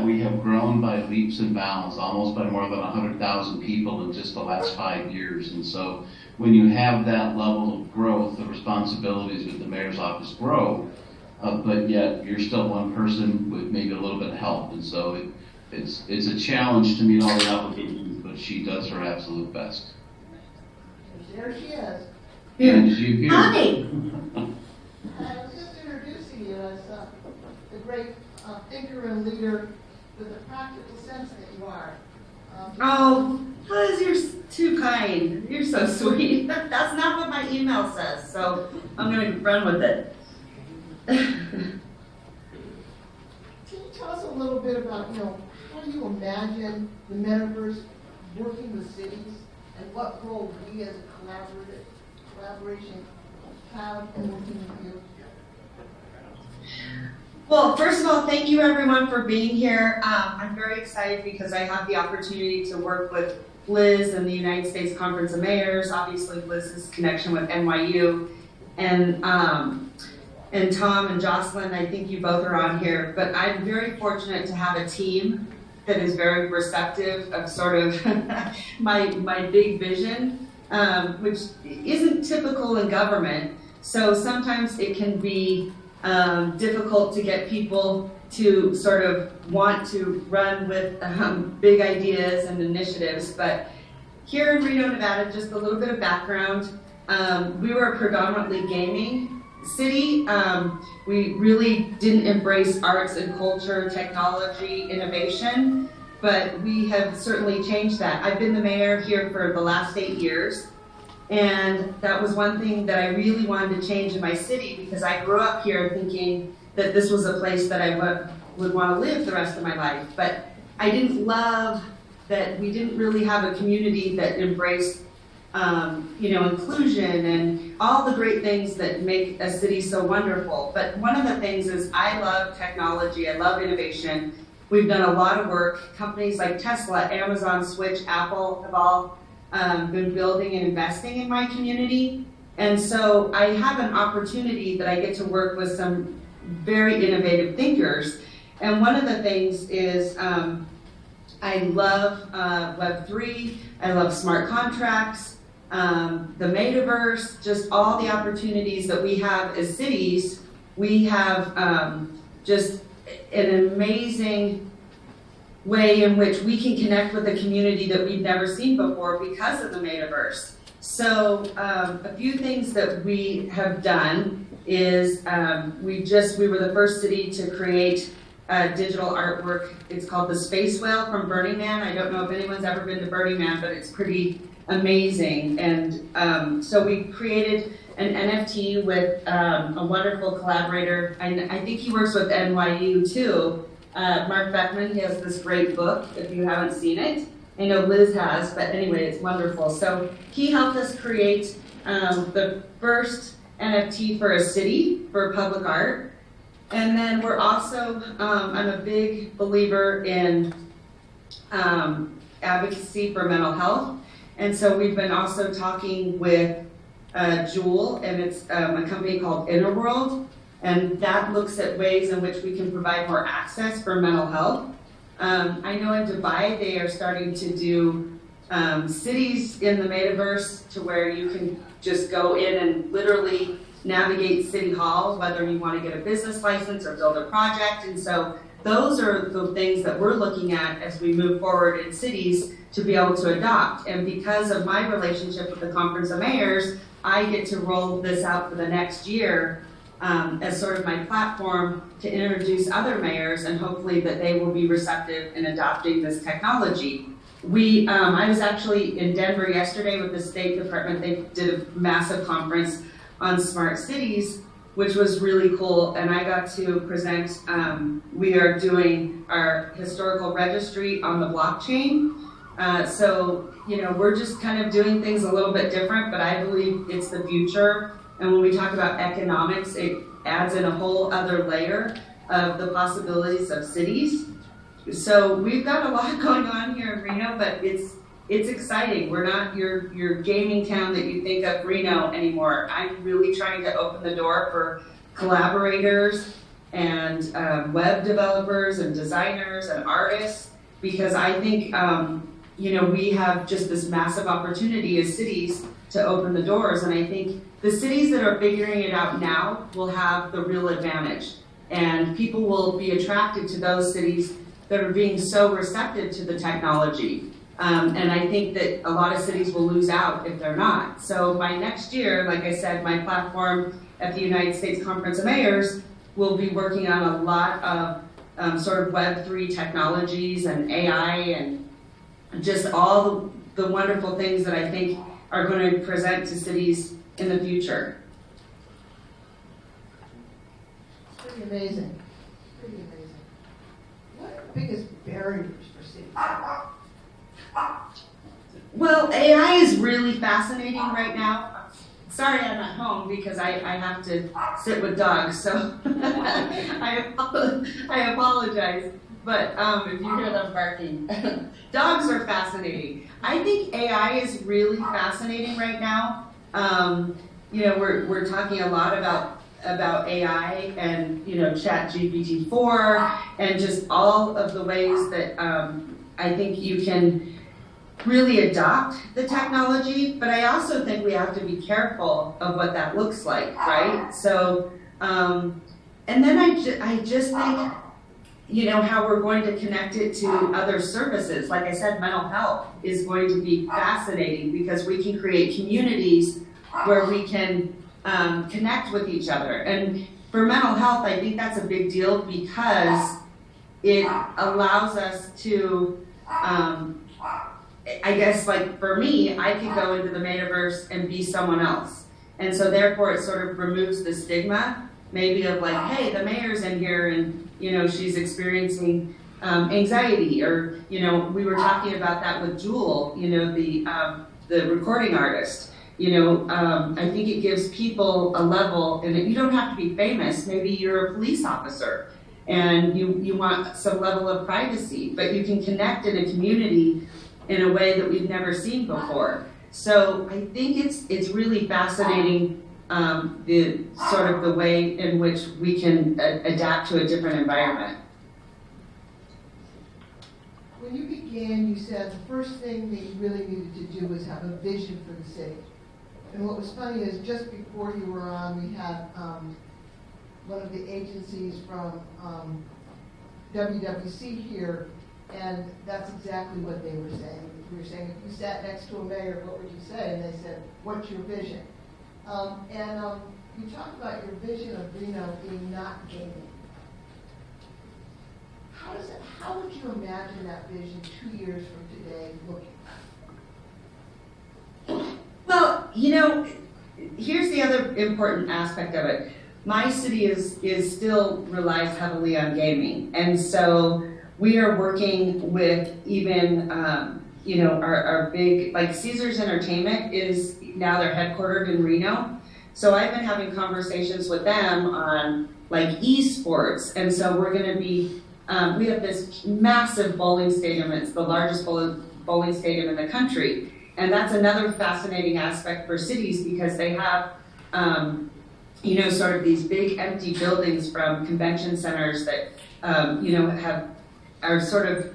we have grown by leaps and bounds, almost by more than 100,000 people in just the last 5 years. And so when you have that level of growth, the responsibilities with the mayor's office grow, but yet you're still one person with maybe a little bit of help. And so it's a challenge to meet all the obligations, but she does her absolute best. There she is. And she here. Hi. I was just introducing you as the great thinker and leader with the practical sense that you are. Oh, Liz, you're too kind. You're so sweet. That's not what my email says, so I'm going to run with it. Can you tell us a little bit about, how do you imagine the metaverse working with cities, and what role we as a collaboration have in working with you? Well, first of all, thank you everyone for being here. I'm very excited because I have the opportunity to work with Liz and the United States Conference of Mayors, obviously Liz's connection with NYU, and Tom and Jocelyn, I think you both are on here, but I'm very fortunate to have a team that is very receptive of sort of my big vision, which isn't typical in government. So sometimes it can be difficult to get people to sort of want to run with big ideas and initiatives. But here in Reno, Nevada, just a little bit of background, we were a predominantly gaming city. We really didn't embrace arts and culture, technology, innovation, but we have certainly changed that. I've been the mayor here for the last 8 years, and that was one thing that I really wanted to change in my city, because I grew up here thinking that this was a place that I would want to live the rest of my life. But I didn't love that we didn't really have a community that embraced inclusion and all the great things that make a city so wonderful. But one of the things is I love technology, I love innovation. We've done a lot of work. Companies like Tesla, Amazon, Switch, Apple have all been building and investing in my community. And so I have an opportunity that I get to work with some very innovative thinkers. And one of the things is I love Web3, I love smart contracts, the Metaverse, just all the opportunities that we have as cities. We have just an amazing way in which we can connect with a community that we've never seen before because of the Metaverse. So a few things that we have done is we were the first city to create digital artwork. It's called the Space Whale from Burning Man. I don't know if anyone's ever been to Burning Man, but it's pretty amazing. And so we created an NFT with a wonderful collaborator, and I think he works with NYU too. Mark Beckman, he has this great book, if you haven't seen it. I know Liz has, but anyway, it's wonderful. So he helped us create the first NFT for a city, for public art. And then we're also, I'm a big believer in advocacy for mental health. And so we've been also talking with Jewel, and it's a company called Inner World. And that looks at ways in which we can provide more access for mental health. I know in Dubai, they are starting to do cities in the Metaverse to where you can just go in and literally navigate City Hall, whether you want to get a business license or build a project. And so those are the things that we're looking at as we move forward in cities to be able to adopt. And because of my relationship with the Conference of Mayors, I get to roll this out for the next year as sort of my platform to introduce other mayors, and hopefully that they will be receptive in adopting this technology. I was actually in Denver yesterday with the State Department. They did a massive conference on smart cities, which was really cool, and I got to present, we are doing our historical registry on the blockchain. So, we're just kind of doing things a little bit different, but I believe it's the future. And when we talk about economics, it adds in a whole other layer of the possibilities of cities. So we've got a lot going on here in Reno, but it's exciting. We're not your gaming town that you think of Reno anymore. I'm really trying to open the door for collaborators and web developers and designers and artists, because I think we have just this massive opportunity as cities to open the doors, and I think the cities that are figuring it out now will have the real advantage, and people will be attracted to those cities that are being so receptive to the technology. And I think that a lot of cities will lose out if they're not. So by next year, like I said, my platform at the United States Conference of Mayors will be working on a lot of sort of Web3 technologies and AI and just all the wonderful things that I think are going to present to cities in the future. It's pretty amazing. Pretty amazing. What are the biggest barriers for cities? Well, AI is really fascinating right now. Sorry I'm at home because I have to sit with dogs, so I apologize. But if you hear them barking, dogs are fascinating. I think AI is really fascinating right now. We're talking a lot about AI and ChatGPT 4 and just all of the ways that I think you can really adopt the technology, but I also think we have to be careful of what that looks like, right? So, and then I just think, how we're going to connect it to other services. Like I said, mental health is going to be fascinating because we can create communities where we can connect with each other. And for mental health, I think that's a big deal because it allows us to, I guess, like for me, I could go into the metaverse and be someone else. And so therefore it sort of removes the stigma, maybe of like, hey, the mayor's in here and, she's experiencing anxiety, or, we were talking about that with Jewel, the recording artist. I think it gives people a level, and you don't have to be famous. Maybe you're a police officer and you want some level of privacy, but you can connect in a community in a way that we've never seen before. So I think it's really fascinating, the sort of the way in which we can adapt to a different environment. When you began, you said the first thing that you really needed to do was have a vision for the city. And what was funny is just before you were on, we had one of the agencies from WWC here, and that's exactly what they were saying. We were saying, if you sat next to a mayor, what would you say? And they said, what's your vision? You talked about your vision of Reno being not gaming. How would you imagine that vision 2 years from today looking? Well, here's the other important aspect of it. My city is still relies heavily on gaming, and so we are working with even our big, like Caesars Entertainment is now they're headquartered in Reno. So I've been having conversations with them on like esports, and so we're going to be. We have this massive bowling stadium. It's the largest bowling stadium in the country. And that's another fascinating aspect for cities because they have, sort of these big empty buildings from convention centers that, are sort of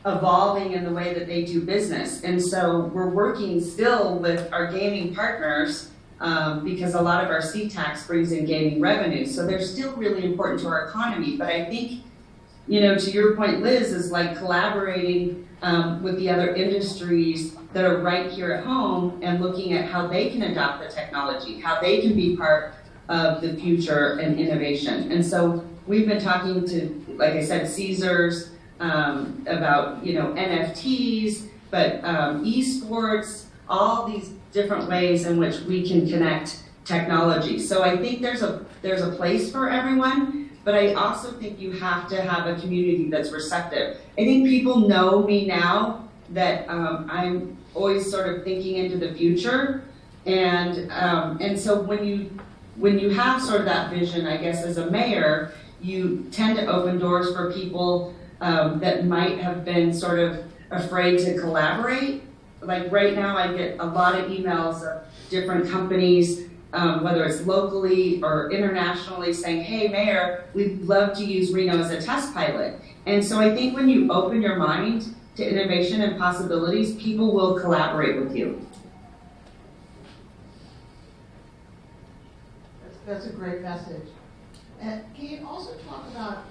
evolving in the way that they do business. And so we're working still with our gaming partners because a lot of our seat tax brings in gaming revenue. So they're still really important to our economy. But I think, to your point, Liz, is like collaborating with the other industries that are right here at home and looking at how they can adopt the technology, how they can be part of the future and innovation. And so we've been talking to, like I said, Caesars about, NFTs, but esports, all these different ways in which we can connect technology. So I think there's a place for everyone. But I also think you have to have a community that's receptive. I think people know me now that I'm always sort of thinking into the future, and so when you have sort of that vision, I guess as a mayor, you tend to open doors for people that might have been sort of afraid to collaborate. Like right now, I get a lot of emails of different companies whether it's locally or internationally, saying, hey, Mayor, we'd love to use Reno as a test pilot. And so I think when you open your mind to innovation and possibilities, people will collaborate with you. That's a great message. And can you also talk about,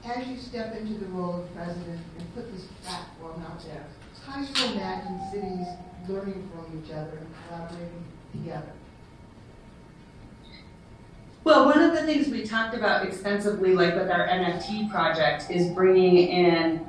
as you step into the role of president and put this platform out there, how you imagine cities learning from each other and collaborating together? Well, one of the things we talked about extensively, like with our NFT project, is bringing in,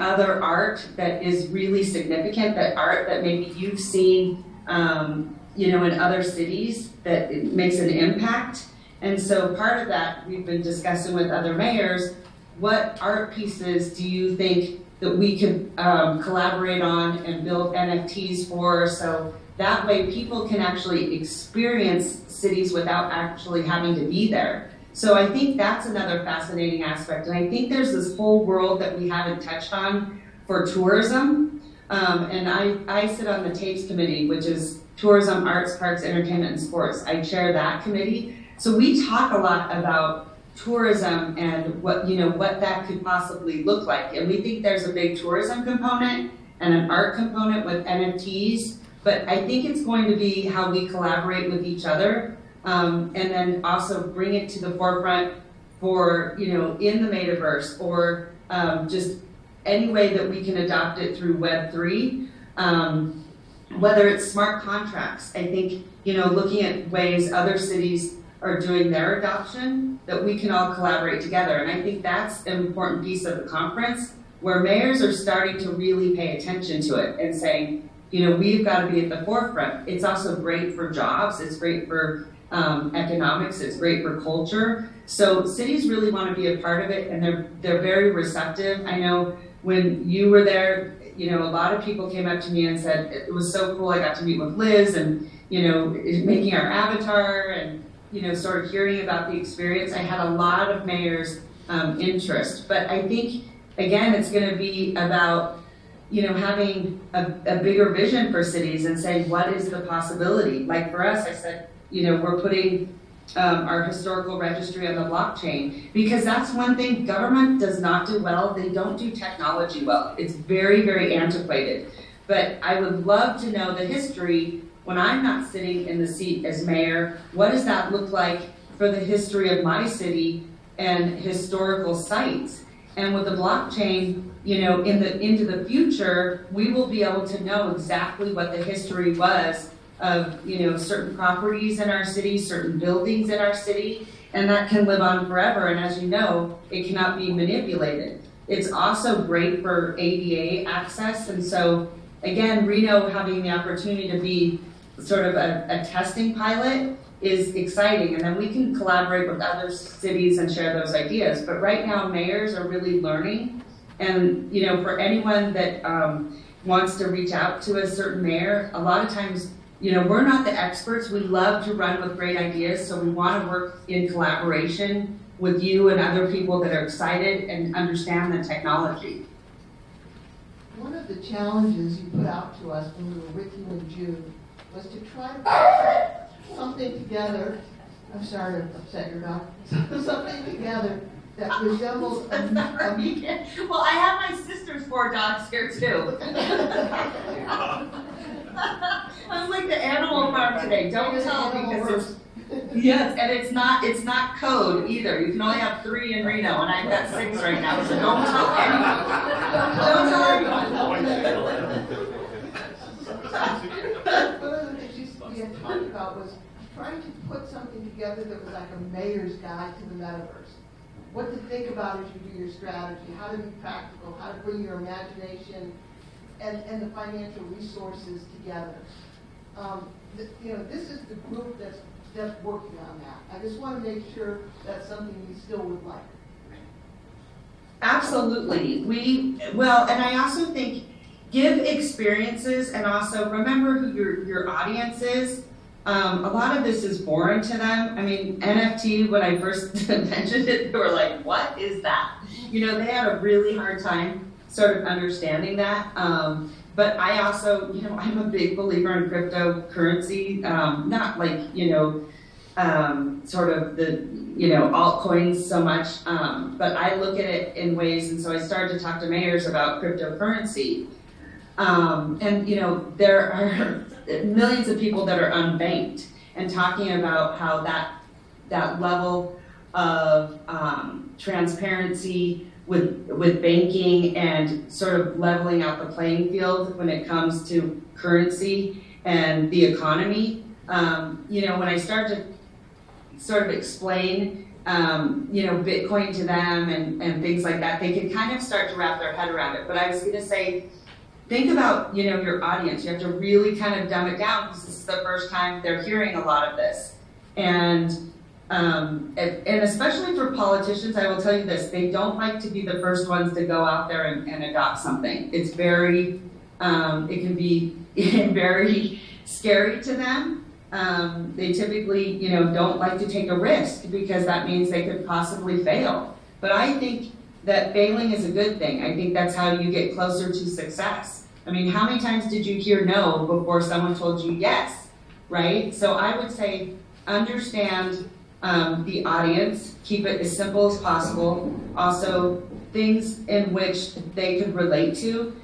other art that is really significant, that art that maybe you've seen, in other cities that it makes an impact. And so part of that, we've been discussing with other mayors, what art pieces do you think that we could collaborate on and build NFTs for, so that way people can actually experience cities without actually having to be there. So I think that's another fascinating aspect. And I think there's this whole world that we haven't touched on for tourism. And I sit on the TAPES committee, which is Tourism, Arts, Parks, Entertainment, and Sports. I chair that committee. So we talk a lot about tourism and what that could possibly look like. And we think there's a big tourism component and an art component with NFTs. But I think it's going to be how we collaborate with each other, and then also bring it to the forefront for, in the Metaverse, or just any way that we can adopt it through Web3, whether it's smart contracts. I think, looking at ways other cities are doing their adoption, that we can all collaborate together. And I think that's an important piece of the conference, where mayors are starting to really pay attention to it and saying, we've got to be at the forefront. It's also great for jobs. It's great for economics. It's great for culture. So cities really want to be a part of it, and they're very receptive. I know when you were there, a lot of people came up to me and said, it was so cool. I got to meet with Liz and, making our avatar and, sort of hearing about the experience. I had a lot of mayors' interest. But I think, again, it's going to be about having a bigger vision for cities and saying, what is the possibility? Like for us, I said, we're putting our historical registry on the blockchain, because that's one thing government does not do well. They don't do technology well. It's very, very antiquated. But I would love to know the history when I'm not sitting in the seat as mayor. What does that look like for the history of my city and historical sites? And with the blockchain, into the future, we will be able to know exactly what the history was of, certain properties in our city, certain buildings in our city, and that can live on forever. And as you know, it cannot be manipulated. It's also great for ADA access. And so, again, Reno having the opportunity to be sort of a testing pilot is exciting, and then we can collaborate with other cities and share those ideas. But right now, mayors are really learning, and for anyone that wants to reach out to a certain mayor, a lot of times, we're not the experts. We love to run with great ideas, so we want to work in collaboration with you and other people that are excited and understand the technology. One of the challenges you put out to us when we were with you in June was to try to put something together. I'm sorry to upset your dog. Something together that resembles Well, I have my sister's 4 dogs here too. I'm like the animal farm today. Don't tell, because yes, and it's not code either. You can only have 3 in Reno, and I've got 6 right now. So don't tell anyone. Don't tell anyone. One of the things we had talked about was trying to put something together that was like a mayor's guide to the Metaverse. What to think about as you do your strategy, how to be practical, how to bring your imagination and the financial resources together. This is the group that's working on that. I just want to make sure that's something you still would like. Absolutely. And I also think give experiences, and also remember who your audience is. A lot of this is foreign to them. I mean, NFT, when I first mentioned it, they were like, what is that? They had a really hard time sort of understanding that. But I also, I'm a big believer in cryptocurrency, not like, sort of the, altcoins so much, but I look at it in ways, and so I started to talk to mayors about cryptocurrency. And there are millions of people that are unbanked, and talking about how that level of transparency with banking and sort of leveling out the playing field when it comes to currency and the economy. When I start to sort of explain, Bitcoin to them and things like that, they can kind of start to wrap their head around it. But I was going to say, think about, your audience. You have to really kind of dumb it down because this is the first time they're hearing a lot of this. And especially for politicians, I will tell you this, they don't like to be the first ones to go out there and adopt something. It's very, it can be very scary to them. They typically, don't like to take a risk because that means they could possibly fail. But I think that failing is a good thing. I think that's how you get closer to success. I mean, how many times did you hear no before someone told you yes, right? So I would say understand the audience, keep it as simple as possible. Also, things in which they could relate to.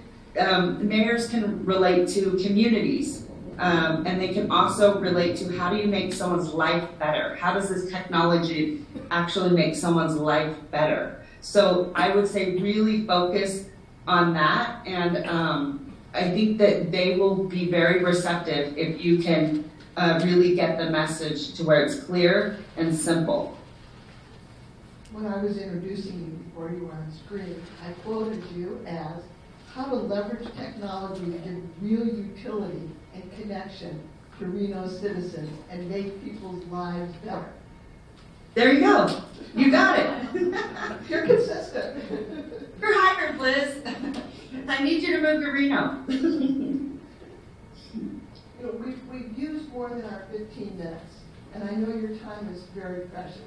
Mayors can relate to communities. And they can also relate to how do you make someone's life better? How does this technology actually make someone's life better? So I would say really focus on that, and I think that they will be very receptive if you can really get the message to where it's clear and simple. When I was introducing you before you were on screen, I quoted you as how to leverage technology to give real utility and connection to Reno citizens and make people's lives better. There you go. You got it. You're consistent. You're hired, Liz. I need you to move to Reno. We've used more than our 15 minutes, and I know your time is very precious.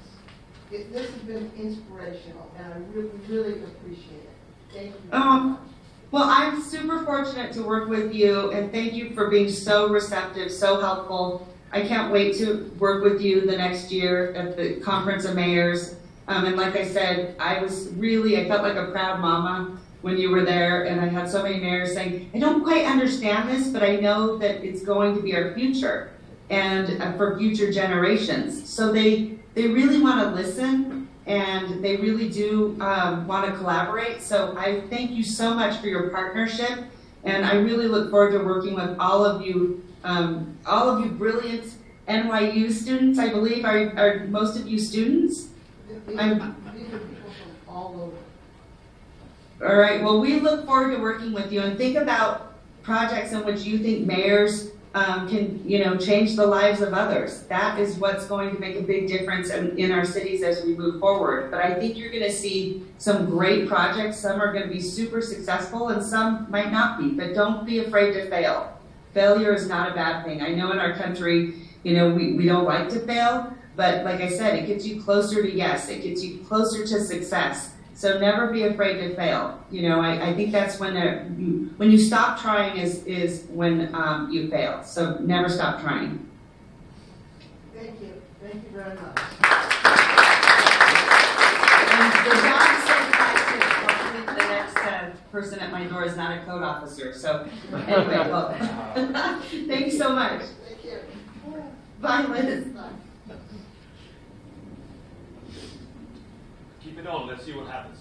This has been inspirational, and I really, really appreciate it. Thank you very much. Well, I'm super fortunate to work with you, and thank you for being so receptive, so helpful. I can't wait to work with you the next year at the Conference of Mayors. And like I said, I felt like a proud mama when you were there, and I had so many mayors saying, I don't quite understand this, but I know that it's going to be our future and for future generations. So they really want to listen, and they really do want to collaborate. So I thank you so much for your partnership, and I really look forward to working with all of you brilliant NYU students. I believe are most of you students? These are people from all over. All right, well, we look forward to working with you, and think about projects in which you think mayors can, change the lives of others. That is what's going to make a big difference in our cities as we move forward. But I think you're going to see some great projects. Some are going to be super successful, and some might not be. But don't be afraid to fail. Failure is not a bad thing. I know in our country, we don't like to fail, but like I said, it gets you closer to yes. It gets you closer to success. So never be afraid to fail. I think that's when you stop trying is when you fail. So never stop trying. Thank you. Thank you very much. And the job satisfaction, hopefully the next person at my door is not a code officer. So anyway, well, thanks so much. Thank you. Bye, Liz. Bye. Keep it on, let's see what happens.